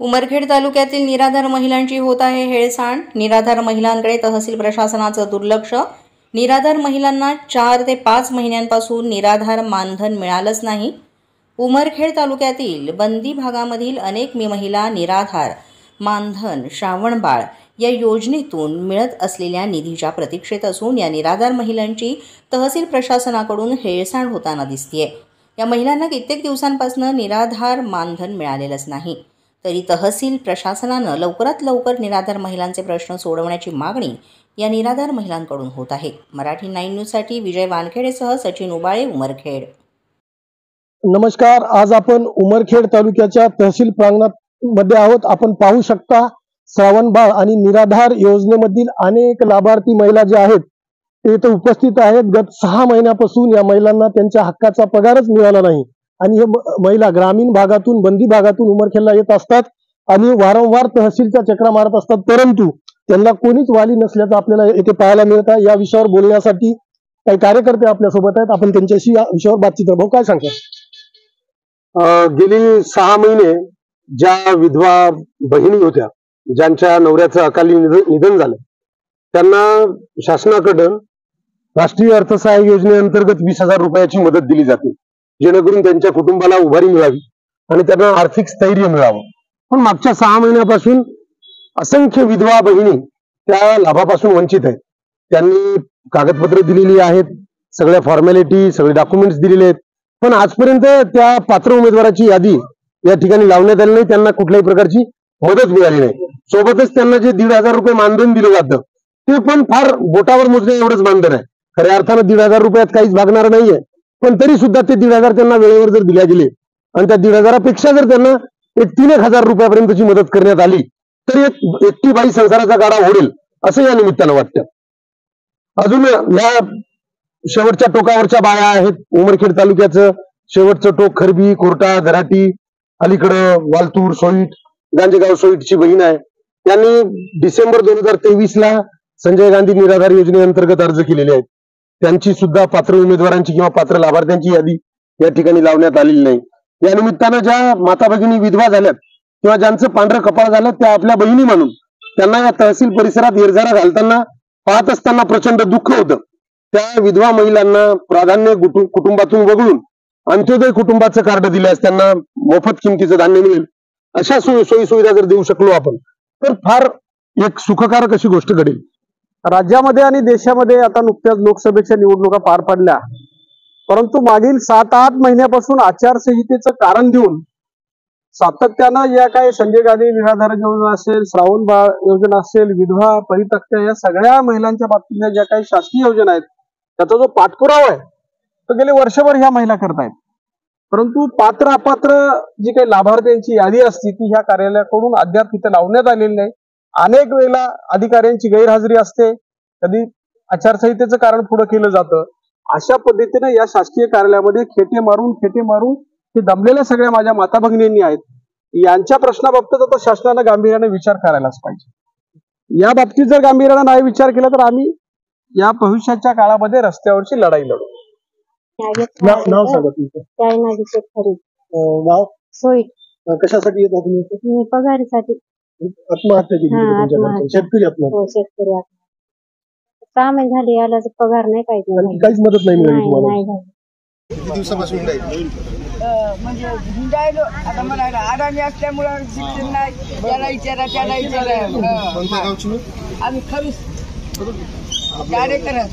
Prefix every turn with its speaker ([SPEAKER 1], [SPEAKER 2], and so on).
[SPEAKER 1] उमरखेड तालुक्यातील निराधार महिलांची होत आहे हेळसांड। निराधार महिलांकडे तहसील प्रशासनाचं दुर्लक्ष। निराधार महिलांना 4 ते 5 महिन्यांपासून निराधार मानधन मिळालंच नाही। उमरखेड तालुक्यातील बंदी भागामधील अनेक महिला निराधार मानधन श्रावणबाळ या योजनेतून मिळत असलेल्या निधीच्या प्रतीक्षेत असून या निराधार महिलांची तहसील प्रशासनाकडून हेळसांड होताना दिसतेय। या महिलांना कित्येक दिवसांपासून निराधार मानधन मिळालेलंच नाही। तरी तहसील प्रशासनानं लवकरात लवकर निराधार महिलांचे प्रश्न सोडवण्याची मागणी या निराधार महिलांकडून होत आहे। मराठी 9 न्यूजसाठी विजय वानखेडेसह सचिन उबाळे, उमरखेड।
[SPEAKER 2] नमस्कार, आज आपण उमरखेड तालुक्याच्या तहसील प्रांगणामध्ये आहोत। आपण पाहू शकता श्रावणबाळ आणि निराधार योजनेमधील अनेक लाभार्थी महिला जे आहेत ते इथे उपस्थित आहेत। गत 6 महिन्यापासून या महिलांना त्यांच्या हक्काचा पगारच मिळाला नाही आणि हे महिला ग्रामीण भागातून बंदी भागातून उमरखेडला येत असतात आणि वारंवार तहसीलच्या चक्रा मारत असतात, परंतु त्यांना कोणीच वाली नसल्याचं आपल्याला येथे पाहायला मिळत आहे। या विषयावर बोलण्यासाठी काही कार्यकर्ते आपल्या सोबत आहेत, आपण त्यांच्याशी या विषयावर बातचीत करू। भाऊ, काय सांगतात?
[SPEAKER 3] गेली 6 महिने ज्या विधवा बहिणी होत्या, ज्यांच्या नवऱ्याचं अकाली निधन झालं, त्यांना शासनाकडून राष्ट्रीय अर्थसहाय्य योजनेअंतर्गत 20,000 रुपयाची मदत दिली जाते, जेणेकरून त्यांच्या कुटुंबाला उभारी मिळावी आणि त्यांना आर्थिक स्थैर्य मिळावं। पण मागच्या 6 महिन्यापासून असंख्य विधवा बहिणी त्या लाभापासून वंचित आहेत। त्यांनी कागदपत्र दिलेली आहेत, सगळ्या फॉर्मॅलिटी, सगळे डॉक्युमेंट्स दिलेले आहेत, पण आजपर्यंत त्या पात्र उमेदवाराची यादी या ठिकाणी लावण्यात आली नाही, त्यांना कुठल्याही प्रकारची मदत मिळाली नाही। सोबतच त्यांना जे 1,500 रुपये मानधन दिलं जातं ते पण फार बोटावर मोजण्या एवढंच मानधन आहे। खऱ्या अर्थानं 1,500 रुपयात काहीच भागणार नाहीये, पण तरी सुद्धा ते 1,500 त्यांना वेळेवर जर दिल्या गेले आणि त्या 1,500 पेक्षा जर त्यांना 3,000 रुपयापर्यंतची मदत करण्यात आली तर एकटी बाई संसाराचा गाडा ओढेल असं या निमित्तानं वाटतं। अजून या शेवटच्या टोकावरच्या बाया आहेत। उमरखेड तालुक्याचं शेवटचं टोक खरबी, कोर्टा, घराटी, अलीकडं वालतूर, सोईट, गांजेगाव सोईटची बहीण आहे। त्यांनी डिसेंबर 2023ला संजय गांधी निराधार योजनेअंतर्गत अर्ज केलेले आहेत। त्यांची सुद्धा पात्र उमेदवारांची किंवा पात्र लाभार्थ्यांची यादी या ठिकाणी लावण्यात आलेली नाही। या निमित्तानं ज्या माता भगिनी विधवा झाल्यात किंवा ज्यांचं पांढरं कपाळ झालं त्या आपल्या बहिणी म्हणून त्यांना या तहसील परिसरात येरझारा घालताना पाहत असताना प्रचंड दुःख होतं। त्या विधवा महिलांना प्राधान्य कुटुंबातून वगळून अंत्योदय कुटुंबाचं कार्ड दिल्यास त्यांना मोफत किमतीचं धान्य मिळेल अशा सोयी सुविधा जर देऊ शकलो आपण तर फार एक सुखकारक अशी गोष्ट घडेल।
[SPEAKER 2] राज्यामध्ये आणि देशामध्ये आता नुकत्याच लोकसभेच्या निवडणुका पार पडल्या, परंतु मागील 7-8 महिन्यापासून आचारसंहितेचं कारण देऊन सातत्यानं या काही संजय गांधी निराधार योजना असेल, श्रावणबाळ योजना असेल, विधवा परित्यक्त्या या सगळ्या महिलांच्या बाबतीतल्या ज्या काही शासकीय योजना आहेत त्याचा जो पाठपुरावा आहे तो गेले वर्षभर ह्या महिला करतायत, परंतु पात्र अपात्र जी काही लाभार्थ्यांची यादी असते ती ह्या कार्यालयाकडून अद्याप तिथे लावण्यात आलेली नाही। अनेक वेळेला अधिकाऱ्यांची गैरहजेरी असते, कधी आचारसंहितेचं कारण पुढे केलं जातं। अशा पद्धतीने या शासकीय कार्यालयामध्ये खेटे मारून हे दमलेल्या सगळ्या माझ्या माता भगिनींनी आहेत, यांच्या प्रश्नाबाबतीत आता शासनानं गांभीर्याने विचार करायलाच पाहिजे। या बाबतीत जर गांभीर्याने नाही विचार केला तर आम्ही या भविष्याच्या काळामध्ये रस्त्यावरची लढाई लढू। नाव सांगा तुमचं? नाव सोईट। कशासाठी येत तुम्ही?
[SPEAKER 4] पगारीसाठी।
[SPEAKER 2] आत्महत्या केली? शेतकरी आत्महत्या?
[SPEAKER 4] शेतकरी आत्महत्या। 6 महिने झाले याला पगार नाही,
[SPEAKER 2] काहीच मदत नाही मिळाली तुम्हाला?
[SPEAKER 3] किती दिवसापासून
[SPEAKER 5] म्हणजे हिंडायलो आता मला आरामी असल्यामुळं शिक्षण नाही, त्याला विचारा त्याला विचारा। आम्ही खरीच गाडी करत